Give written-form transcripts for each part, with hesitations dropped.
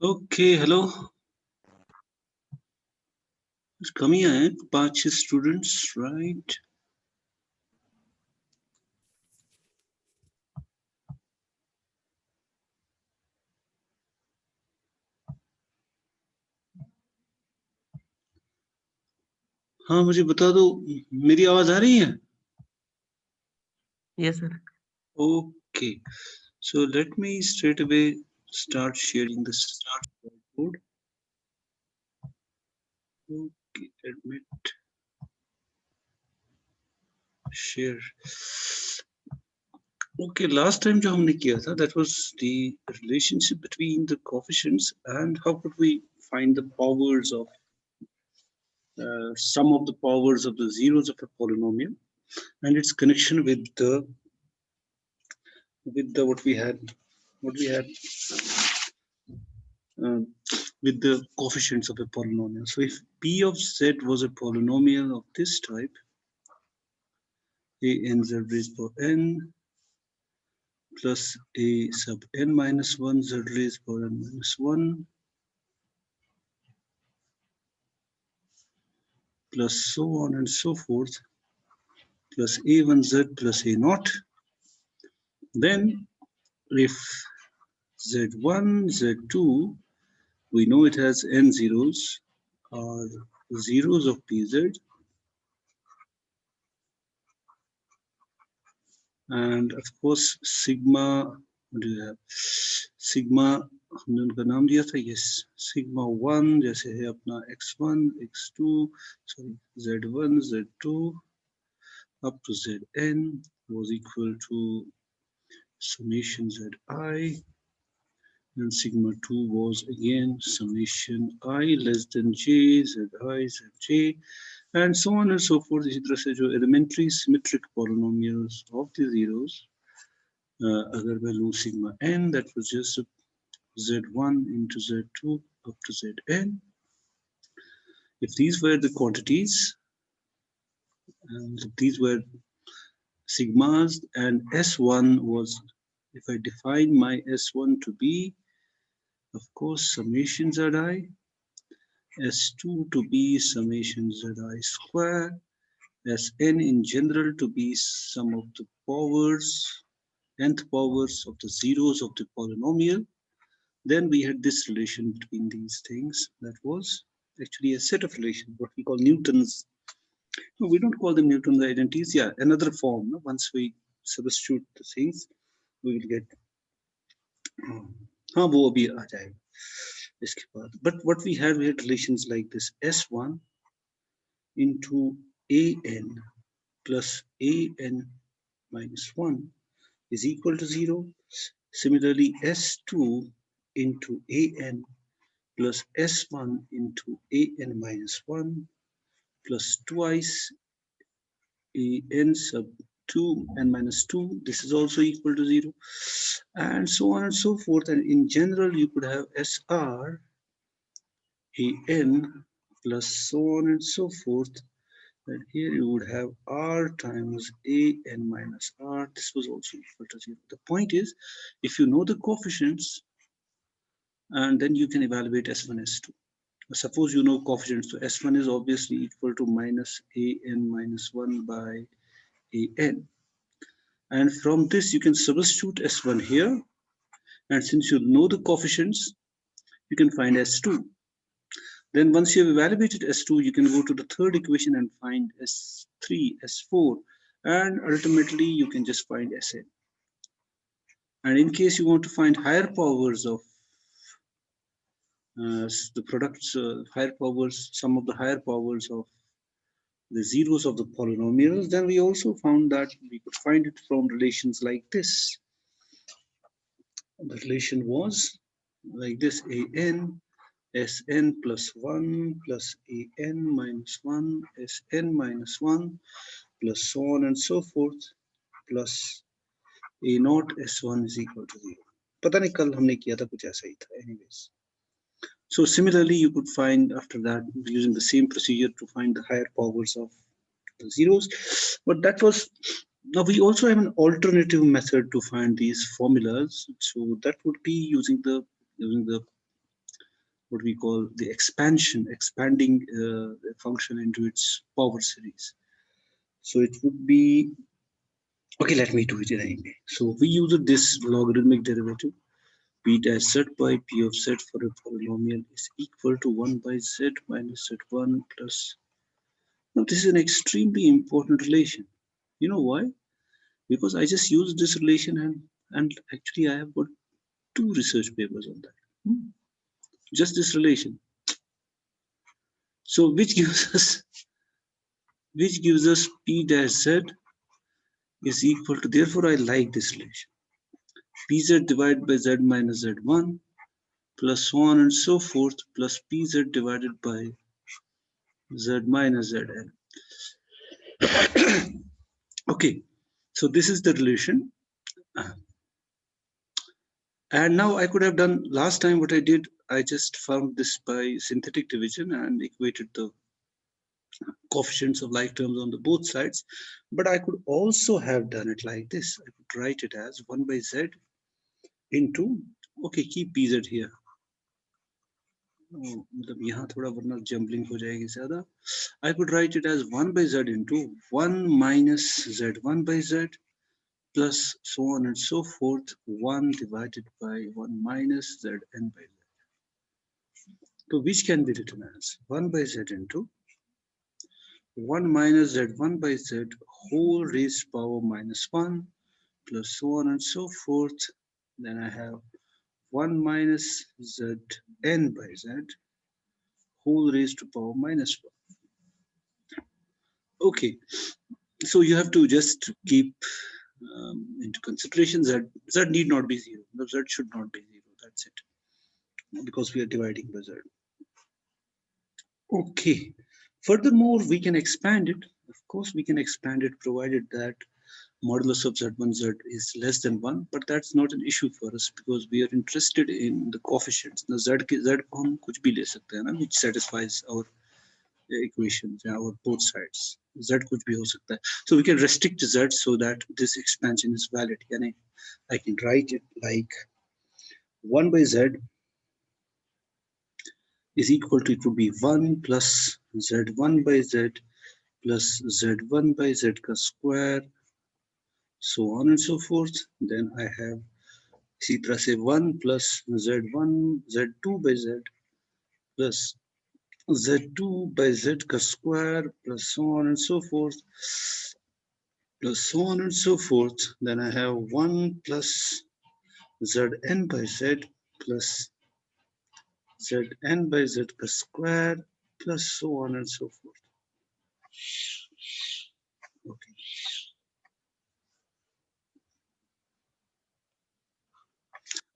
Okay hello कमी है 5-6 students right. हाँ मुझे बता दो मेरी आवाज आ रही है? Yes, sir. Okay so let me straight away start sharing this code. Okay, admit share. Okay, last time जो हमने किया था that was the relationship between the coefficients and how could we find the powers of sum of the powers of the zeros of a polynomial and its connection with the what we had uh, with the coefficients of a polynomial. So if p of z was a polynomial of this type, a n z raised power n plus a sub n minus 1 z raised power n minus 1 plus so on and so forth plus a1z plus a naught, then if z1 z2 we know it has n zeros are zeros of pz, and of course sigma, what do you have, sigma हमने उनका नाम दिया था, yes, sigma 1 जैसे है अपना x1 x2 sorry z1 z2 up to zn was equal to summation zi, and sigma 2 was again summation I less than j zi zj, and so on and so forth. इसी तरह से जो elementary symmetric polynomials of the zeros, अगर मैं लूँ sigma n, that was just z1 into z2 up to zn. If these were the quantities, and if these were sigmas, and s1 was, if I define my s1 to be, of course, summation zi, s2 to be summation zi square, Sn in general to be sum of the powers, nth powers of the zeros of the polynomial, then we had this relation between these things that was actually a set of relations, what we call Newton's. No, we don't call them Newton's identities. Yeah, another form. No? Once we substitute the things, we will get. हाँ वो अभी आ जाएगा इसके बाद. But what we had relations like this: S1 into an plus an minus 1 is equal to 0. Similarly, S2 into an plus S1 into an minus 1 plus twice an sub 2 n minus 2. This is also equal to 0. And so on and so forth. And in general, you could have SR an plus so on and so forth. And here you would have r times an minus r. This was also equal to 0. The point is, if you know the coefficients, and then you can evaluate S1, S2. Suppose you know coefficients, so S1 is obviously equal to minus an minus 1 by an. And from this, you can substitute S1 here. And since you know the coefficients, you can find S2. Then once you have evaluated S2, you can go to the third equation and find S3, S4, and ultimately you can just find Sn. And in case you want to find higher powers of the products, higher powers, some of the higher powers of the zeros of the polynomials, then we also found that we could find it from relations like this. The relation was like this: an Sn plus 1 plus an minus 1 Sn minus 1 plus so on and so forth plus a naught S1 is equal to 0. पता नहीं कल हमने किया था कुछ ऐसा ही था. Anyways, so similarly you could find after that using the same procedure to find the higher powers of the zeros, but that was, now we also have an alternative method to find these formulas. So that would be using the what we call the expanding function into its power series. So it would be, okay, let me do it anyway. So we use this logarithmic derivative. P dash z by p of z for a polynomial is equal to 1 by z minus z1 plus. Now this is an extremely important relation. You know why? Because I just used this relation, and actually I have got two research papers on that. Just this relation. So which gives us p dash z is equal to, therefore I like this relation. Pz divided by z minus z1 plus so on and so forth plus pz divided by z minus zn. Okay, so this is the relation. And now I could have done last time what I did. I just found this by synthetic division and equated the coefficients of like terms on the both sides. But I could also have done it like this. I could write it as 1 by z into, okay, keep pz here. मतलब यहाँ थोड़ा वरना jumbling हो जाएगी ज़्यादा. I could write it as 1 by z into 1 minus z1 by z plus so on and so forth, 1 divided by 1 minus zn by z. So which can be written as 1 by z into 1 minus z1 by z whole raised power minus 1 plus so on and so forth. Then I have 1 minus zn by z whole raised to power minus 1. Okay, so you have to just keep into consideration that z need not be 0. The z should not be 0. That's it. Because we are dividing by z. Okay. Furthermore, we can expand it. Of course, we can expand it provided that modulus of z1 z is less than 1, but that's not an issue for us because we are interested in the coefficients. The z को हम कुछ भी ले सकते हैं ना, which satisfies our equations, our both sides. Z कुछ भी हो सकता है. So we can restrict z so that this expansion is valid. यानी I can write it like 1 by z is equal to, it would be 1 plus z1 by z plus z1 by z ka square, so on and so forth. Then I have इसी तरह से 1 plus z1 z2 by z plus z2 by z ka square plus so on and so forth plus so on and so forth. Then I have 1 plus zn by z plus zn by z ka square plus so on and so forth. Okay.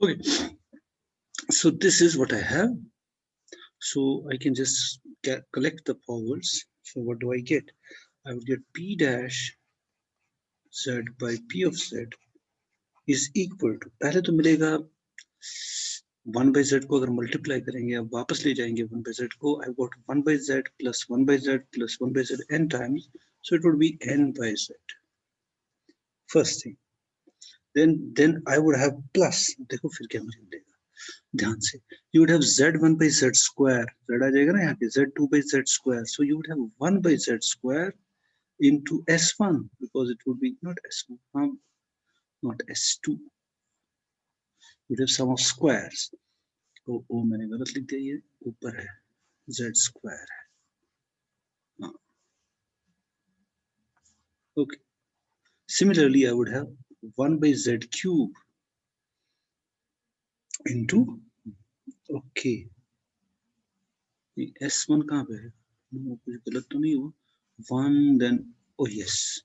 Okay, so this is what I have. So I can just collect the powers. So what do I get? I would get p dash z by p of z is equal to, पहले तो मिलेगा 1 by z को अगर multiply करेंगे अब वापस ले जाएंगे 1 by z को, I've got 1 by z plus 1 by z plus 1 by z n times, so it would be n by z. First thing. Then I would have plus, देखो फिर क्या मुझे मिलेगा ध्यान से, you would have z1 by z square, z आ जाएगा ना यहाँ पे, z2 by z square, so you would have 1 by z square into s1 because it would be not s1, not s2, you would have sum of squares. ओ मैंने गलत लिख दिया, ये ऊपर है z square है. Okay, similarly I would have 1 by z cube into, okay, s1 कहाँ पे है, कुछ गलत तो नहीं हुआ, 1 then, oh yes,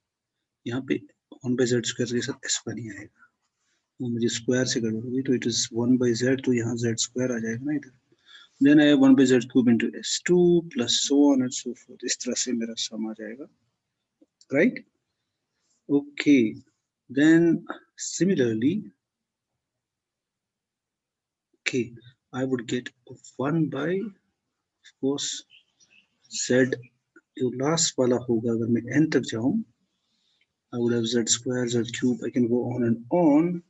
यहाँ पे 1 by z square के साथ s1 ही आएगा, वो मुझे स्क्वायर से गड़बड़ होगी, तो it is 1 by z, तो यहाँ z square आ जाएगा ना इधर. Then I have 1 by z cube into s2 plus so on and so forth. इस तरह से मेरा सम आ जाएगा, right? Okay, then similarly, okay, I would get 1 by, of course, z जो लास्ट वाला होगा अगर मैं n तक जाऊं, I would have z square, z cube, I can go on and on.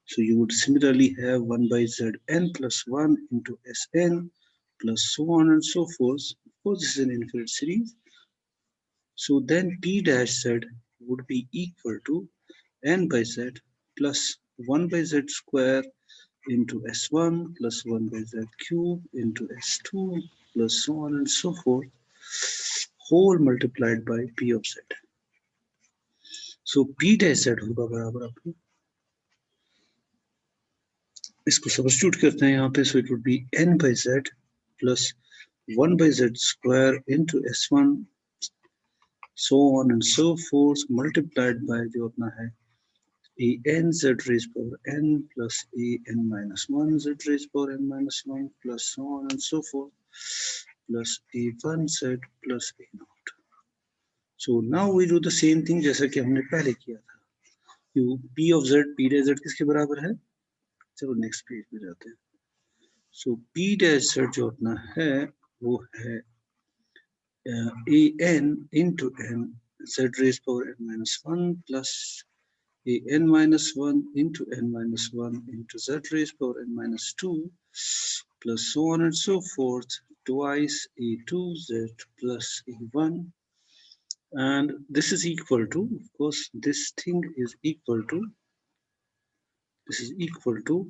So you would similarly have 1 by zn plus 1 into Sn plus so on and so forth. Of course, this is an infinite series. So then p dash z would be equal to n by z plus 1 by z square into s1 plus 1 by z cube into s2 plus so on and so forth, whole multiplied by p of z. So p dash z होगा बराबर आपको, इसको substitute करते हैं यहाँ पे, so it would be n by z plus 1 by z square into s1 so on and so forth multiplied by जो अपना है a n z raised power n plus a n minus 1 z raised power n minus 1 plus so on and so forth plus a 1 z plus a naught. So now we do the same thing जैसा कि हमने पहले किया था. You p of z p dash z किसके बराबर है? चलो नेक्स्ट पेज पे जाते हैं. So p dash z जो अपना है वो है a n into n z raised power n minus 1 plus a n minus 1 into n minus 1 into z raised power n minus 2 plus so on and so forth twice a2z plus a1, and this is equal to, of course this thing is equal to, this is equal to,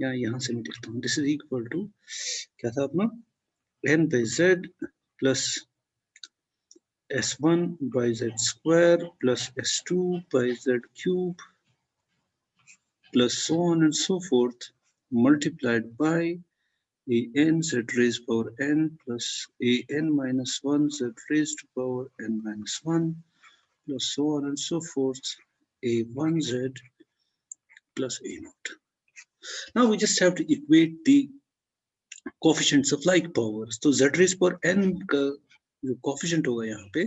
या यहाँ से मैं लिखता हूँ, this is equal to क्या था अपना n by z plus s1 by z square plus s2 by z cube plus so on and so forth multiplied by a n z raised power n plus a n minus 1 z raised to power n minus 1 plus so on and so forth a 1 z plus a naught. Now we just have to equate the coefficients of like powers. तो z raised power n का जो coefficient होगा यहाँ पे,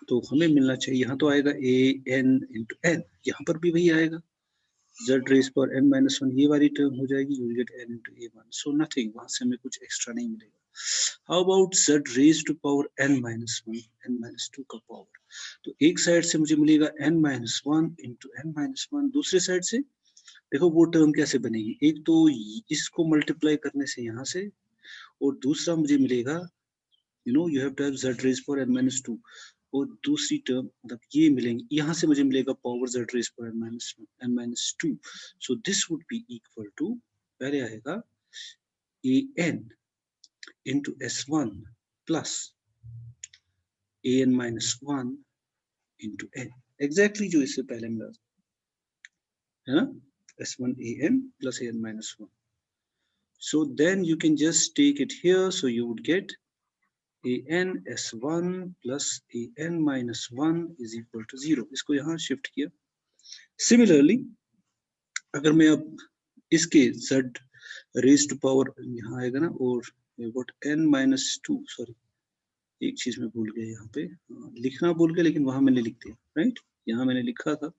तो हमें मिलना चाहिए, यहाँ तो आएगा a n into n, यहाँ पर भी वही आएगा z raised power n minus 1, ये वाली टर्म हो जाएगी, you will get n into a1. So nothing, वहां से हमें कुछ एक्स्ट्रा नहीं मिलेगा. How about z raised to power n minus 1, n minus 2 का पावर, तो एक साइड से मुझे मिलेगा n minus 1 into n minus 1, दूसरे साइड से देखो वो टर्म कैसे बनेगी, एक तो इसको मल्टीप्लाई करने से यहाँ से, और दूसरा मुझे मिलेगा you have to have z raised power n minus 2, और दूसरी टर्म मतलब ये मिलेंगे, यहाँ से मुझे मिलेगा power z raised power n minus 2. So this would be equal to, पहले आएगा an into s1 plus an minus 1 into n, exactly जो इससे पहले मिला है ना, s1 an plus an minus 1. So then you can just take it here, so you would get an s1 plus an minus 1 is equal to 0. इसको यहाँ shift किया. Similarly, अगर मैं अब इसके z raised to power यहाँ आएगा ना, और what n minus 2, सॉरी एक चीज मैं भूल गया यहाँ पे, लिखना भूल गया, लेकिन वहां मैंने लिख दिया, राइट, यहाँ मैंने लिखा था,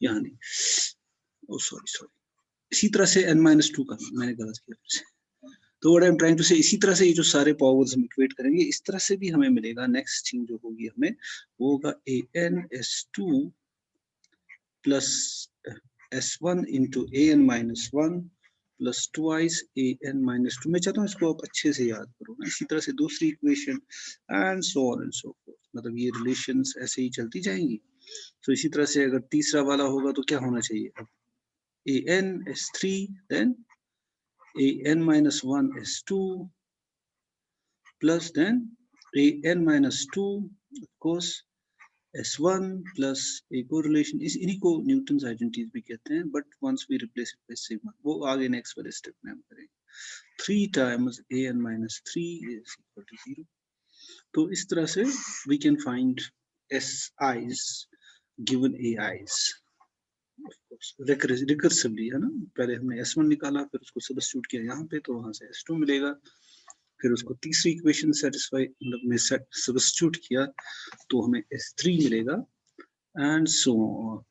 यहाँ नहीं, ओ सॉरी, इसी तरह से n minus 2 का मैंने गलत किया. तो what I am trying to say, इसी तरह से ये जो सारे पावर्स हम इक्वेट करेंगे, इस तरह से भी हमें मिलेगा. नेक्स्ट थिंग जो होगी हमें वो होगा an s2 plus s1 into an minus 1 plus twice an minus 2. मैं चाहता हूँ इसको आप अच्छे से याद करो ना, इसी तरह से दूसरी equation and so on and so fourth, मतलब ये रिलेशंस ऐसे ही चलती जाएंगी. तो इसी तरह से अगर तीसरा वाला होगा तो क्या होना चाहिए, अब an s3 then an minus 1 s2 plus then an minus 2, of course s1 plus a correlation, इस इन्हीं को न्यूटन्स आइडेंटिटीज भी कहते हैं, but once we replace it by sigma, वो आगे नेक्स्ट वाले स्टेप में हम करेंगे. 3 times an minus 3 is equal to 0. तो इस तरह से we can find si's given ai's, of course recursively, है ना. पहले हमने s1 निकाला, फिर उसको सब्स्टिट्यूट किया यहाँ पे, तो वहां से s2 मिलेगा, फिर उसको तीसरी इक्वेशन सेटिस्फाई मतलब में सब्स्टिट्यूट किया तो हमें s3 मिलेगा एंड सो ऑन.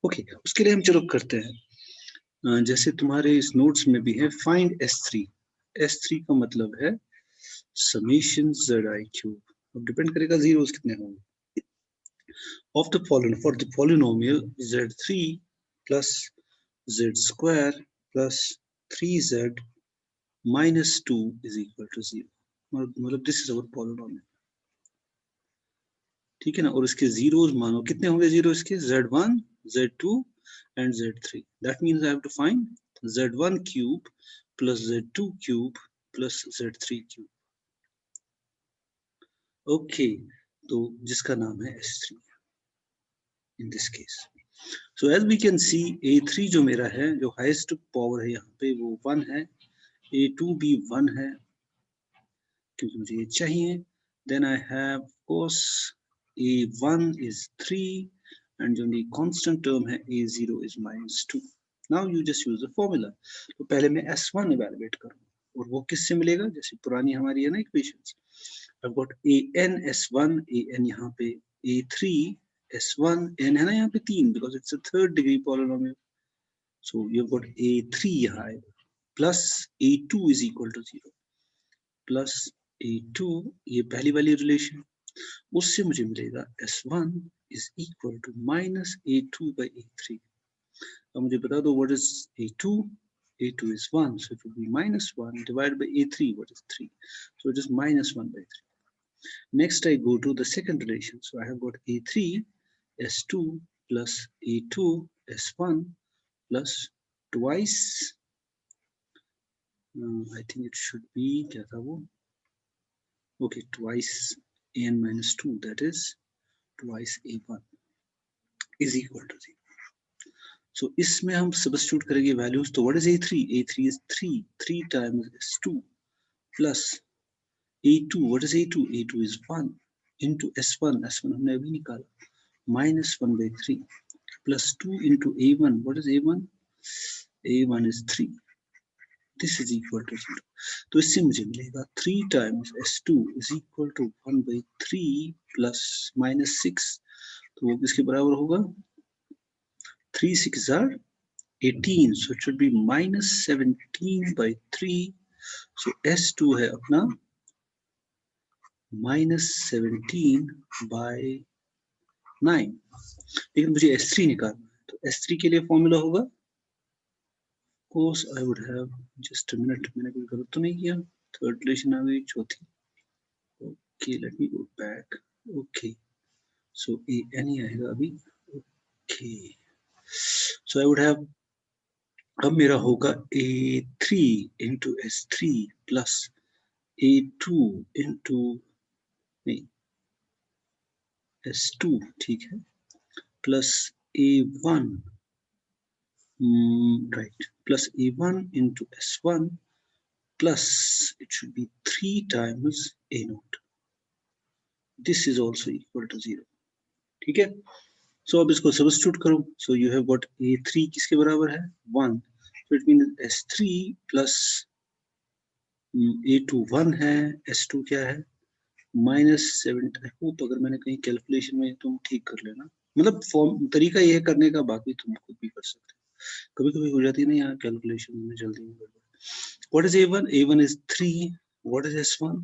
ओके, उसके लिए हम चलो करते हैं, जैसे तुम्हारे इस नोट्स में भी है फाइंड s3. s3 का मतलब है समेशन zi क्यूब. अब डिपेंड करेगा जीरोस कितने होंगे. Of the following, for the polynomial z3 plus z square plus 3z -2 is equal to 0, मतलब दिस इज अवर पॉलिनोमियल, ठीक है ना। और इसके जीरोस मानो कितने होंगे जीरो इसके, z1 z2 and z3, that means I have to find z1 cube plus z2 cube plus z3 cube, okay, तो जिसका नाम है S3 in this case. So as we can see A3 जो मेरा है, जो हाईएस्ट पावर है यहाँ पे वो 1 है, A2 भी 1 है क्योंकि मुझे ये चाहिए, then I have cos A1 is 3 and जो मेरी constant term है A0 is -2. Now you just use the formula. तो पहले मैं S1 evaluate करूँ और वो किससे मिलेगा, जैसे पुरानी हमारी है ना equations, I've got an S1, an यहाँ पे A3 S1, n है ना यहाँ पे 3 because it's a third degree polynomial. So you've got A3 यहाँ plus A2 is equal to 0 plus A2, ये पहली वाली रिलेशन, उससे मुझे मिलेगा S1 is equal to minus A2 by A3. अब मुझे बता दो what is A2? A2 is 1, so it will be -1 divided by A3, what is 3? So it is -1 by 3. Next I go to the second relation, so I have got A3 S2 plus A2 S1 plus twice, I think it should be क्या था वो, okay, twice an minus 2, that is twice A1 is equal to 0. So इसमें हम substitute करेंगे values, तो what is A3? A3 is 3 times S2 plus A2, what is A2? A2 is 1 into S1, S1 हमने अभी निकाला, -1 by 3 plus 2 into A1, what is A1? A1 is 3, this is equal to 0. तो इससे मुझे मिलेगा 3 times S2 is equal to 1 by 3 plus -6, तो वो किसके बराबर होगा, 3 6 are 18, so it should be -17 by 3. So S2 है अपना -17 by 9, लेकिन मुझे S3 निकालना है, तो S3 के लिए फॉर्मूला होगा, course I would have, just a minute, मैंने कोई गलत तो नहीं किया, थर्ड रिलेशन आ गई, चौथी, okay, let me go back, okay, so an ही आएगा अभी, okay, so I would have, अब मेरा होगा A3 into S3 plus A2 into नहीं S2, ठीक है, plus A1, right, plus A1 into S1 plus it should be 3 times A0. This is also equal to 0, ठीक है। So अब इसको substitute करो, so you have got A3 किसके बराबर है 1, so it means S3 plus A2 1 है, S2 क्या है -7, I hope अगर मैंने कहीं कैलकुलेशन में, तुम ठीक कर लेना, मतलब फॉर्म तरीका ये है करने का, बाकी तुम खुद भी कर सकते हो, कभी कभी हो जाती है ना यहाँ कैलकुलेशन में जल्दी में। What is A1? A1 is 3. What is S1?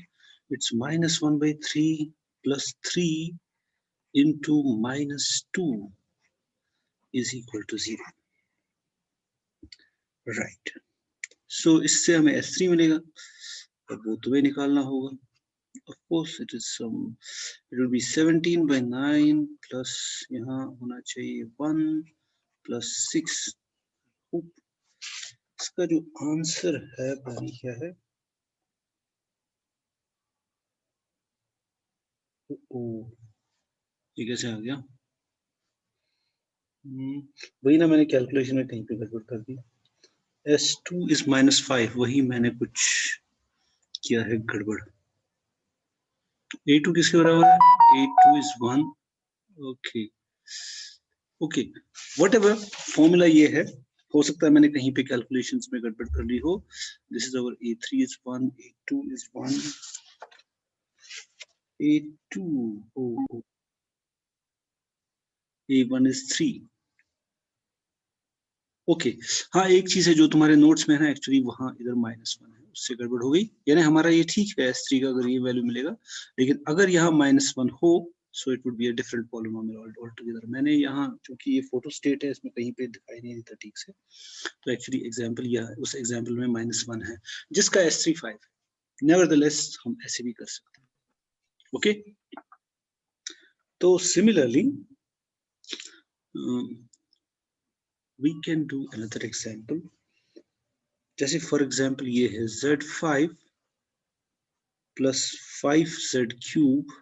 It's -1 by 3 plus 3 into -2 is equal to 0. Right. So इससे हमें S3 मिलेगा, अब वो तुम्हें निकालना होगा. Of course it is it will be 17 by 9 plus यहाँ होना चाहिए 1 plus 6. इसका जो आंसर है पता नहीं क्या है, ये कैसे आ गया, वही ना मैंने कैलकुलेशन में कहीं पे गड़बड़ कर दी, S2 is -5, वही मैंने कुछ किया है गड़बड़, A2 किसके बराबर है, A2 is 1, okay okay, whatever formula ये है, हो सकता है मैंने कहीं पे कैलकुलेशंस में गड़बड़ कर ली हो. This is our A3 is 1, A2 is 1, A2, oh, A1 is 3. Okay हाँ, एक चीज है जो तुम्हारे नोट्स में है ना, एक्चुअली वहां इधर -1 है, उससे गड़बड़ हो गई, यानी हमारा ये ठीक है S3 का अगर ये वैल्यू मिलेगा, लेकिन अगर यहाँ -1 हो so it would be a different polynomial all together. मैंने यहाँ चूंकि ये फोटो स्टेट है, इसमें कहीं पे दिखाई नहीं देता ठीक से, तो एक्चुअली एग्जाम्पल या उस एग्जाम्पल में -1 है जिसका S3 5 है। नेवरदलेस हम ऐसे भी कर सकते हैं। ओके, तो similarly we can do another example. जैसे फॉर एग्जाम्पल ये है Z5 plus 5Z cube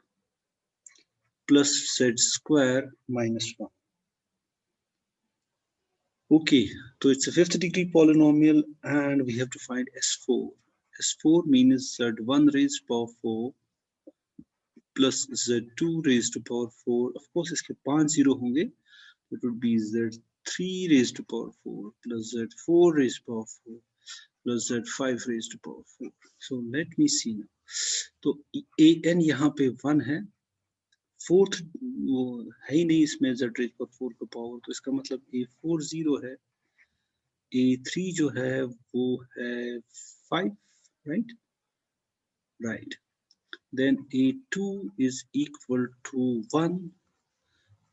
plus z square minus 1. Okay, so it's a fifth degree polynomial and we have to find S4. S4 means z1 raised to power 4 plus z2 raised to power 4. Of course, इसके 5 0 होंगे. It would be z3 raised to power 4 plus z4 raised to power 4 plus z5 raised to power 4. So let me see now. तो an यहाँ पे 1 है, fourth वो है ही नहीं इसमें z रेज पर 4 का पावर, तो इसका मतलब a4 0 है, a3 जो है वो है 5, right right, then a2 is equal to 1,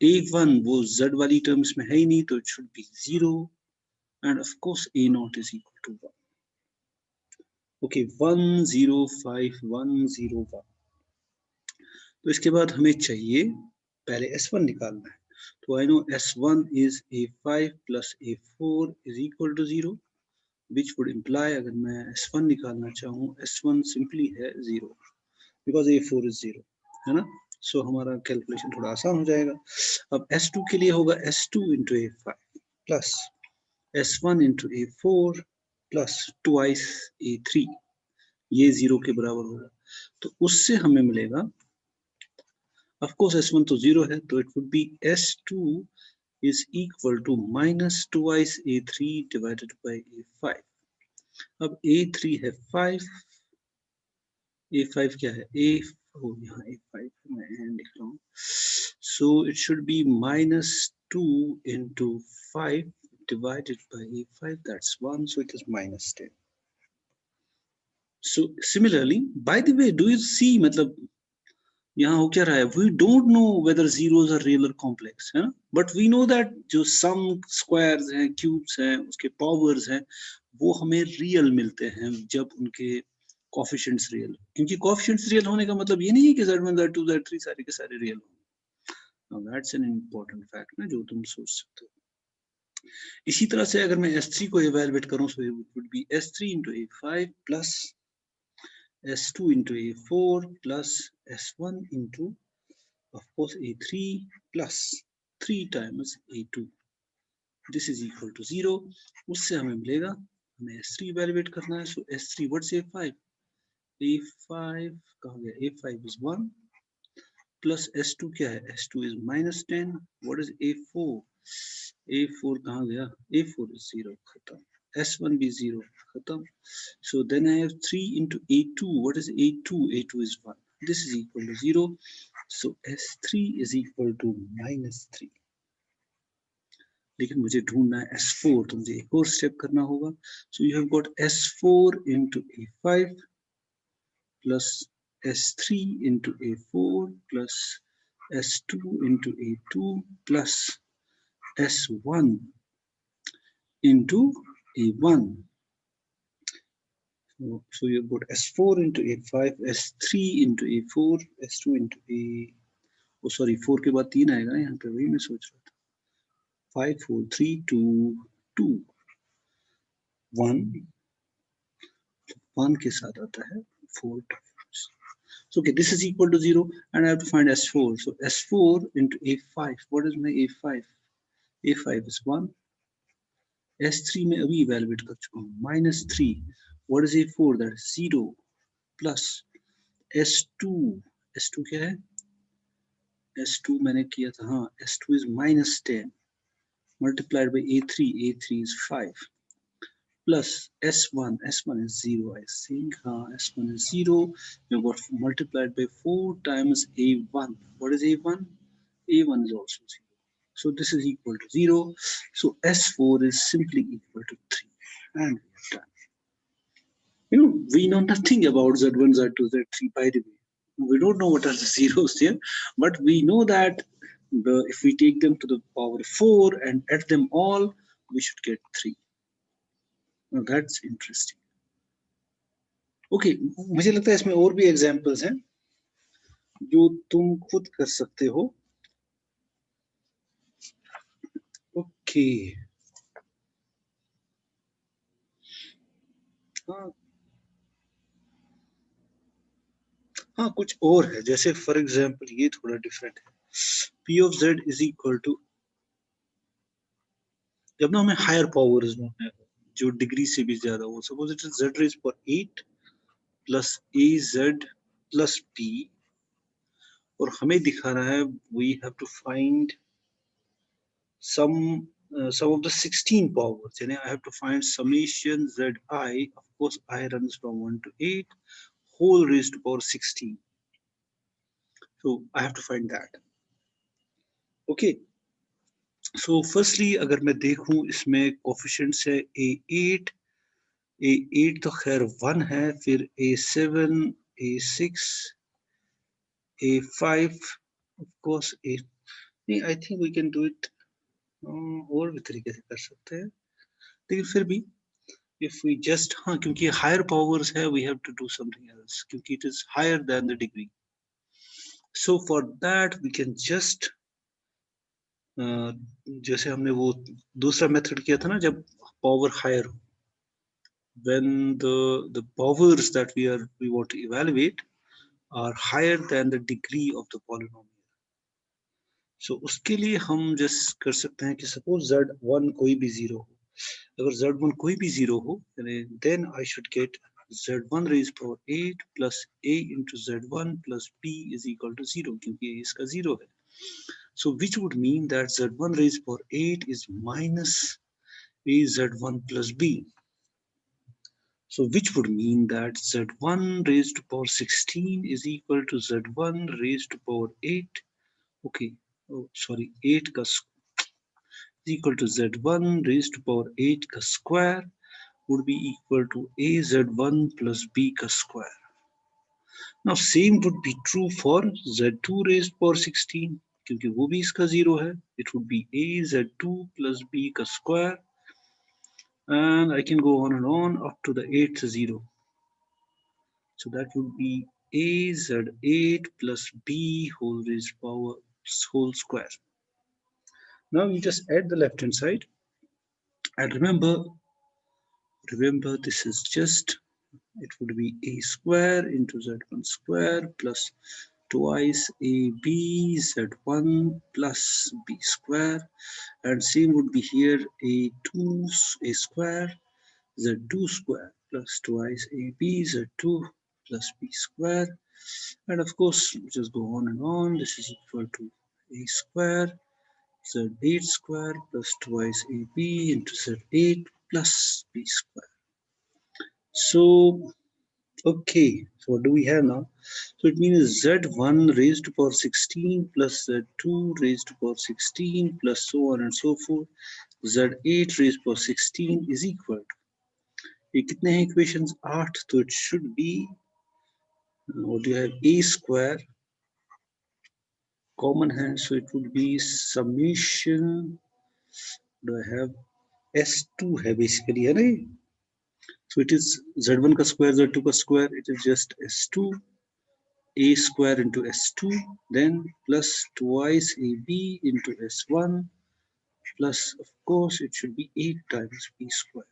a1 वो z वाली टर्म्स में है ही नहीं, तो it should be 0 and of course a0 is equal to 1. Okay, 1 0 5 1 0 1. तो इसके बाद हमें चाहिए पहले S1 निकालना है, तो I know S1 is A5 plus A4 is equal to 0, which would imply अगर मैं S1 निकालना चाहूँ, S1 simply है 0 because A4 is 0, है ना. सो हमारा कैलकुलेशन थोड़ा आसान हो जाएगा. अब S2 के लिए होगा S2 into A5 plus S1 into A4 plus twice A3, ये 0 के बराबर होगा. तो उससे हमें मिलेगा, of course S1 तो 0 है, तो it would be S2 is equal to minus twice A3 divided by A5. अब A3 है 5, A5 क्या है, यहाँ A5 मैं लिख रहा हूँ, so it should be minus 2 into 5 divided by A5, that's 1, so it is minus 10. So similarly, by the way, do you see, मतलब यहाँ हो क्या रहा है, we don't know whether zeros are real और कॉम्प्लेक्स, है ना, बट वी नो दैट जो सम स्क्वायर्स हैं, क्यूब्स हैं, उसके पावर्स हैं, वो हमें रियल मिलते हैं जब उनके कोएफिशिएंट्स रियल, क्योंकि कोएफिशिएंट्स रियल होने का मतलब ये नहीं है कि z1 z2 z3 सारे के सारे रियल हों. दैट्स एन इंपॉर्टेंट फैक्ट ना, जो तुम सोच सकते हो. इसी तरह से अगर मैं S3 को इवैल्यूएट करूं, so it would be S3 into A5 plus S2 into A4 plus S1 into, of course, A3 plus 3 times A2. This is equal to 0. उससे हमें मिलेगा, हमें S3 इवैल्यूएट करना है, so S3 what's A5? A5 कहाँ गया, A5 is 1 plus S2 क्या है, S2 is minus 10. What is A4? A4 कहाँ गया, A4 is 0, खत्म. S1 be 0, khatam. So then I have 3 into A2. What is A2? A2 is 1. This is equal to 0. So S3 is equal to minus 3. लेकिन मुझे ढूंढना है S4, तो मुझे एक और स्टेप करना होगा. So you have got S4 into A5 plus S3 into A4 plus S2 into A2 plus S1 into A1. So you've got S4 into A5, S3 into A4, S2 into A, oh sorry, 4 के बाद 3 आएगा ना यहाँ पे, वही मैं सोच रहा था. 5 4 3 2 2 1, 1 के साथ आता है 4 times. So okay, this is equal to 0 and I have to find S4. So S4 into A5, what is my A5? A5 is 1. S3 में अभी evaluate कर चुका हूँ, minus 3. What is A4? That is 0 plus S2. S2 क्या है? S2 मैंने किया था, हाँ, S2 is minus 10 multiplied by A3. A3 is 5 plus S1. S1 is 0, I think. S1 is 0. You got multiplied by 4 times A1. What is A1? A1 is also 0. So this is equal to 0. So S4 is simply equal to 3. And we are done. You know, we know nothing about Z1, Z2, Z3, by the way. We don't know what are the zeros here, but we know that if we take them to the power 4 and add them all, we should get 3. Now that's interesting. Okay मुझे लगता है इसमें और भी examples हैं जो तुम खुद कर सकते हो. ओके हाँ हाँ कुछ और है, जैसे फॉर एग्जांपल ये थोड़ा डिफरेंट है. P of Z is equal to, जब ना हमें हायर पावर्स ढूंढना है जो डिग्री से भी ज्यादा हो, suppose it is Z raised power 8 plus AZ plus P, और हमें दिखाना है we have to find some of the 16 powers. Yani I have to find summation Zi, of course I runs from 1 to 8 whole raised to power 16. So I have to find that. Okay. So firstly अगर मैं देखूं इसमें coefficients है A8, A8 तो खैर 1 है, फिर A7, A6, A5, of course A, नहीं I think we can do it और भी तरीके से कर सकते हैं, लेकिन फिर भी if we just, हाँ क्योंकि higher powers है, we have to do something else क्योंकि it is higher than the degree. So for that we can just जैसे हमने वो दूसरा मेथड किया था ना, जब पावर हायर हो, when the powers that we want to evaluate are higher than the degree of the polynomial. So उसके लिए हम जस्ट कर सकते हैं कि सपोज Z1 कोई भी जीरो हो, अगर Z1 कोई भी जीरो हो, then I should get Z1 raised power 8 plus A into Z1 plus B is equal to 0 क्योंकि A इसका 0 है. So which would mean that Z1 raised power 8 is minus A Z1 plus B. So which would mean that Z1 raised to power 16 is equal to Z1 raised to power 8. Okay, oh sorry, 8 का is equal to Z1 raised to power 8 का square would be equal to AZ1 plus B का square. Now same would be true for Z2 raised to power 16 क्योंकि वो भी इसका 0 है. It would be AZ2 plus B का square, and I can go on and on up to the 8th 0. So that would be AZ8 plus B whole raised power whole square. Now you just add the left hand side, and remember this is just, it would be A square into Z1 square plus twice AB Z1 plus B square, and same would be here A2 A square Z2 square plus twice AB Z2 plus B square, and of course just go on and on. This is equal to A square Z8 square plus twice AB into Z8 plus B square. So okay, so what do we have now? So it means Z1 raised to power 16 plus Z2 raised to power 16 plus so on and so forth. Z8 raised to power 16 is equal to, ये कितने हैं equations 8, तो it should be, what do you have, A square common है, so it would be summation, do I have S2 है basically, है ना, so it is Z1 का square Z2 का square, it is just S2 A square into S2, then plus twice AB into S1 plus of course it should be 8 times B square.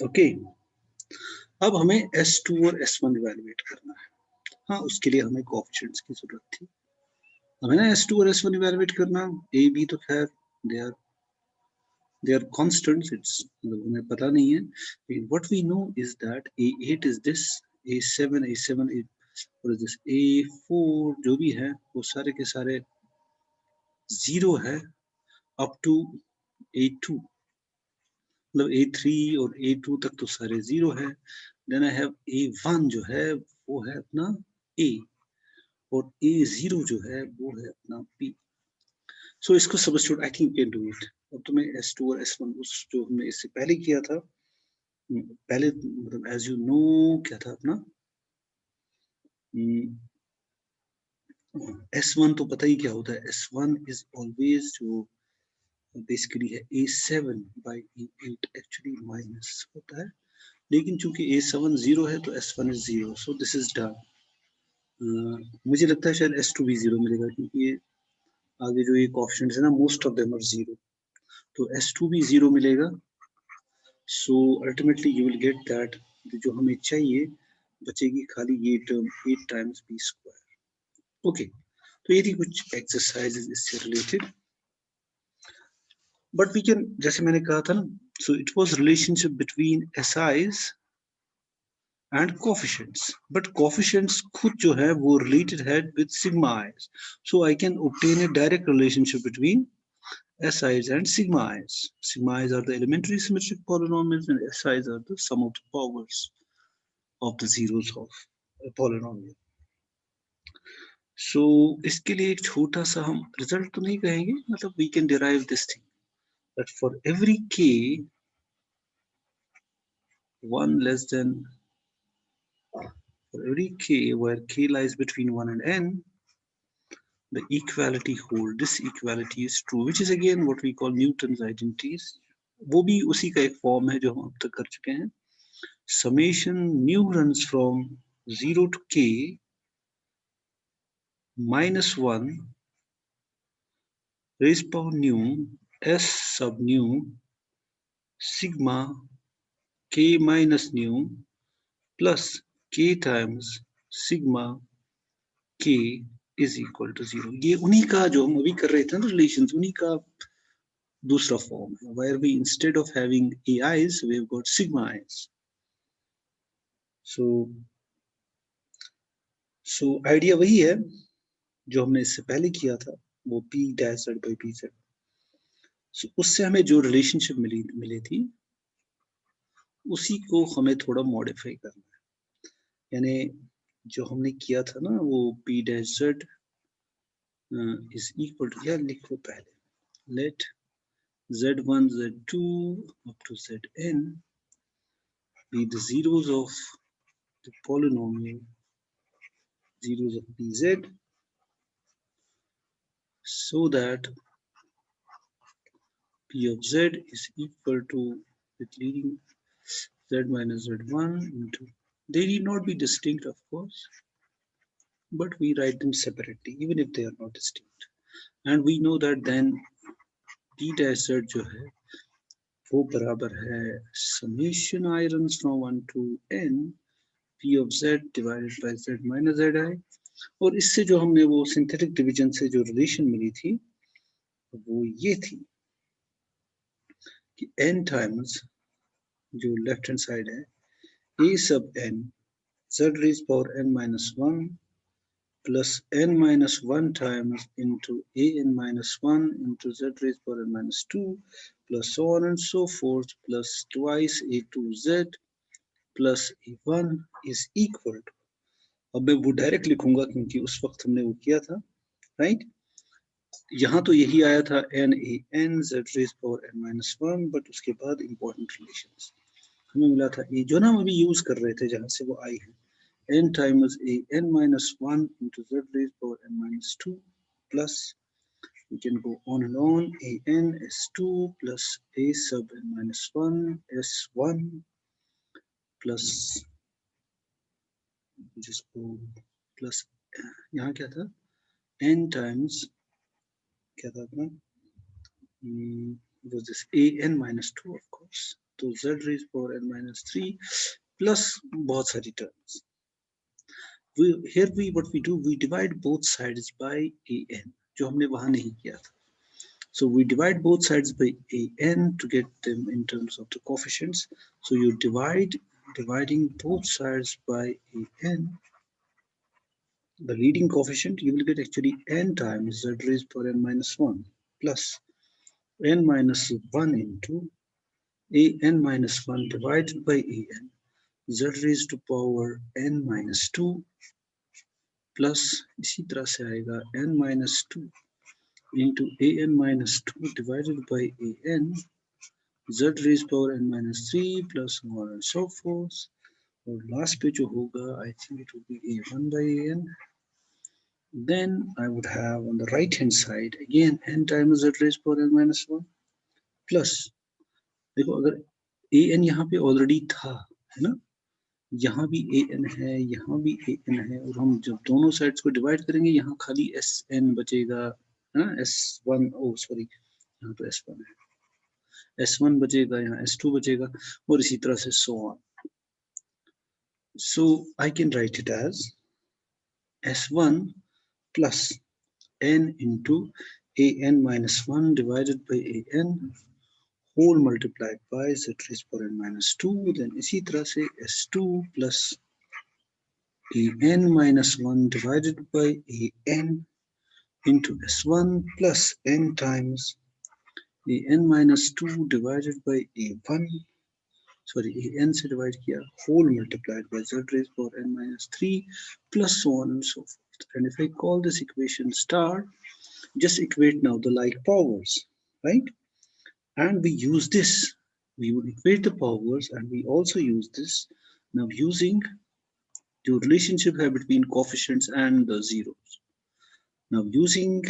Okay, अब हमें S2 और S1 evaluate करना है. हाँ उसके लिए हमें कोएफिशिएंट्स की जरूरत थी. हमें ना S2 और S1 इवैल्यूएट करना, A B तो खैर they are constants, it's हमें पता नहीं है, लेकिन what we know is that A8 is this, A7 और this A4 जो भी है वो सारे के सारे 0 है up to A2, मतलब A3 और A2 तक तो सारे 0 है. Then I have A1 जो है वो है अपना A, और A0 जो है वो है अपना B. So इसको substitute, I think you can do it. अब तुम्हें S2 और S1 उस जो हमने इससे पहले किया था पहले मतलब एज यू नो क्या था अपना S1 तो पता ही क्या होता है, S1 इज ऑलवेज जो बेसिकली है A7 by A8 actually minus होता है, लेकिन चूंकि A7 0 है तो S1 is 0, so this is done. मुझे लगता है शायद S2 भी 0 मिलेगा, क्योंकि ये आगे जो ये कोएफिशिएंट्स है ना, मोस्ट ऑफ देम आर 0, तो S2 भी 0 मिलेगा। So ultimately you will get that जो हमें चाहिए बचेगी खाली ये term 8 times B square. Okay, तो ये थी कुछ एक्सरसाइजेज इससे रिलेटेड, बट वी कैन, जैसे मैंने कहा था ना, so it was relationship between SIs and coefficients, but coefficients खुद जो है वो रिलेटेड है with sigma eyes, so I can obtain a direct relationship between SIs and sigma i's. Sigma i's are the elementary symmetric polynomials and SIs are the sum of the powers of the zeros of a polynomial. So इसके लिए एक छोटा सा हम result तो नहीं कहेंगे, मतलब we can derive this thing that for every k 1 less than, for every k where k lies between 1 and n, the equality hold, this equality is true, which is again what we call Newton's identities. वो भी उसी का एक form है जो हम अब तक कर चुके हैं। Summation mu runs from 0 to k minus 1 raised power nu s sub nu sigma k minus nu plus k times sigma k is equal to 0। ये उन्हीं का जो हम अभी कर रहे थे ना रिलेशंस, उन्हीं का दूसरा फॉर्म है, where we instead of having ai's we've got sigma i's। so idea वही है जो हमने इससे पहले किया था, वो p dash z by pz। so उससे हमें जो रिलेशनशिप मिली थी उसी को हमें थोड़ा मॉडिफाई करना है, यानी जो हमने किया था ना वो p dash z is equal to, या लिखो पहले let z1 z2 up to zn be the zeros of the polynomial zeros of pz, so that p of z is equal to, with leading z minus z1 into, they need not be distinct of course, but we write them separately even if they are not distinct, and we know that then p dash z जो है वो बराबर है summation I runs from 1 to n p of z divided by z minus zi, और इससे जो हमने वो सिंथेटिक डिवीजन से जो रिलेशन मिली थी वो ये थी कि n टाइम्स जो लेफ्ट हैंड साइड है a sub n z raised power n minus 1 plus n minus 1 times into a n minus 1 into z raised power n minus 2 plus so on and so forth plus twice a2z plus a1 is equal to, अब मैं वो direct लिखूंगा क्योंकि उस वक्त हमने वो किया था, राइट। यहाँ तो यही आया था n a n z raise power n minus one, but उसके बाद इंपॉर्टेंट रिलेशंस हमें मिला था ए, जो ना हम अभी यूज कर रहे थे जहां से वो आई है, n times a n minus 1 into z raised power n minus 2 plus, we can go on and on, a n s2 plus a sub n minus 1 s1 plus, just go plus, यहाँ क्या था n times क्या था अपना, was this a n minus 2 of course, तो z raised power n minus 3 plus बहुत सारी terms। Here we what we do, we divide both sides by a n, जो हमने वहां नहीं किया था। So we divide both sides by a n to get them in terms of the coefficients. So you dividing both sides by a n, the leading coefficient, you will get actually n times z raised power n minus 1 plus n minus 1 into a n minus 1 divided by a n z raised to power n minus 2 plus इसी तरह से आएगा n minus 2 into a n minus 2 divided by a n z raised power n minus 3 plus so on and so forth. और last पे जो होगा I think it would be a1 by an. Then I would have on the right hand side again n times z raised power n minus 1 plus, देखो अगर a n यहाँ पे already था, है ना, यहाँ भी a n है, यहाँ भी a n है, और हम जब दोनों साइड्स को डिवाइड करेंगे यहाँ खाली s n बचेगा, है ना, s1, ओ सॉरी यहाँ तो s1 है, s1 बचेगा, यहाँ s2 बचेगा, और इसी तरह से so on. So I can write it as s1 plus n into an minus 1 divided by an whole multiplied by z raised power n minus 2. Then इसी तरह से s2 plus an minus 1 divided by an into s1 plus n times an minus 2 divided by a1, sorry an से divide किया, whole multiplied by z raised power n minus 3 plus so on and so forth. And if I call this equation star, just equate now the like powers, right? And we use this, we would equate the powers, and we also use this now using the relationship here between coefficients and the zeros. Now using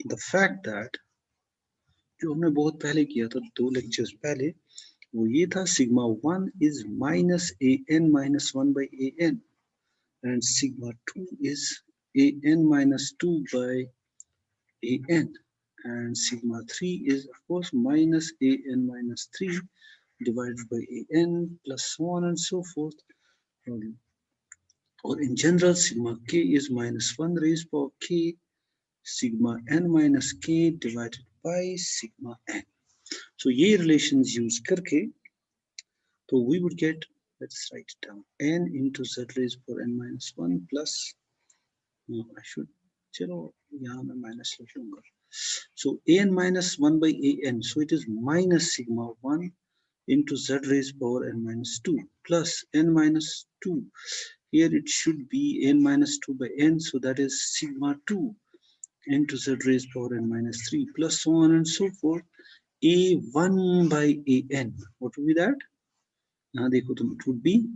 the fact that जो हमने बहुत पहले किया था 2 lectures पहले, वो ये था sigma 1 is minus an minus 1 by an, and sigma 2 is an minus 2 by an, and sigma 3 is of course minus an minus 3 divided by an plus so on and so forth. Or in general, sigma k is minus 1 raised power k sigma n minus k divided by sigma n. So ये relations use करके, so we would get, let's write it down, n into z raised power n minus 1 plus, no, I should, चलो यहाँ मैं minus लिख लूँगा. So an minus 1 by an, so it is minus sigma 1 into z raised power n minus 2 plus n minus 2. Here it should be n minus 2 by n, so that is sigma 2 into z raised power n minus 3 plus so on and so forth. a1 by an, what would be that? यहाँ देखो तुम, it would be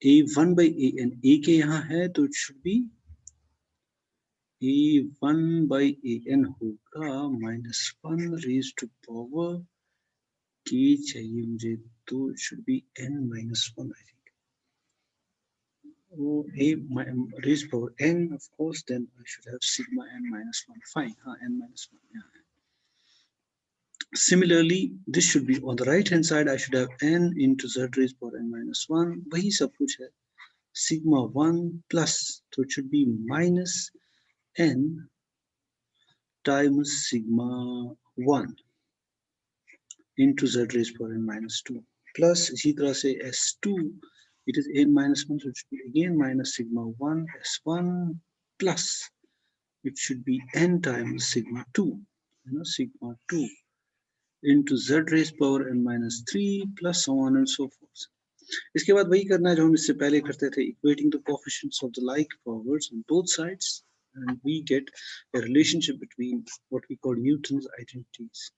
a1 by an, a के यहाँ है तो it should be a1 by an होगा minus 1 raised to power k चाहिए मुझे, तो it should be n minus 1 I think. Oh, a raised power n, of course, then I should have sigma n minus 1. Fine, n minus 1. Yeah. Similarly, this should be on the right hand side, I should have n into z raised power n minus 1. वही सब कुछ है. Sigma 1 plus, so it should be minus n times sigma 1 into z raised power n minus 2 plus इसी तरह से s2, it is n minus 1, so it should be again minus sigma 1 s1 plus it should be n times sigma 2, sigma 2 into z raised power n minus 3 plus so on and so forth. इसके बाद वही करना है जो हम इससे पहले करते थे, equating the coefficients of the like powers on both sides, and we get a relationship between what we call Newton's identities.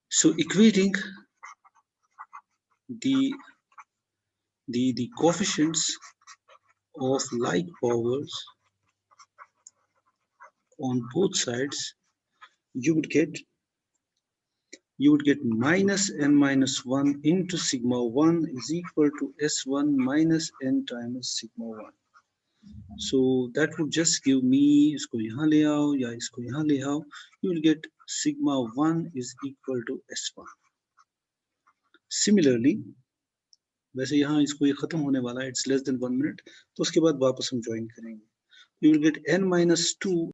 So equating the coefficients of like powers on both sides, you would get minus n minus 1 into sigma 1 is equal to s1 minus n times sigma 1. So that would just give me, इसको यहाँ ले आओ या इसको यहाँ ले आओ, you will get sigma 1 is equal to s1. Similarly, वैसे यहाँ इसको ये खत्म होने वाला है, it's less than 1 minute, तो उसके बाद वापस हम ज्वाइन करेंगे. You will get n minus 2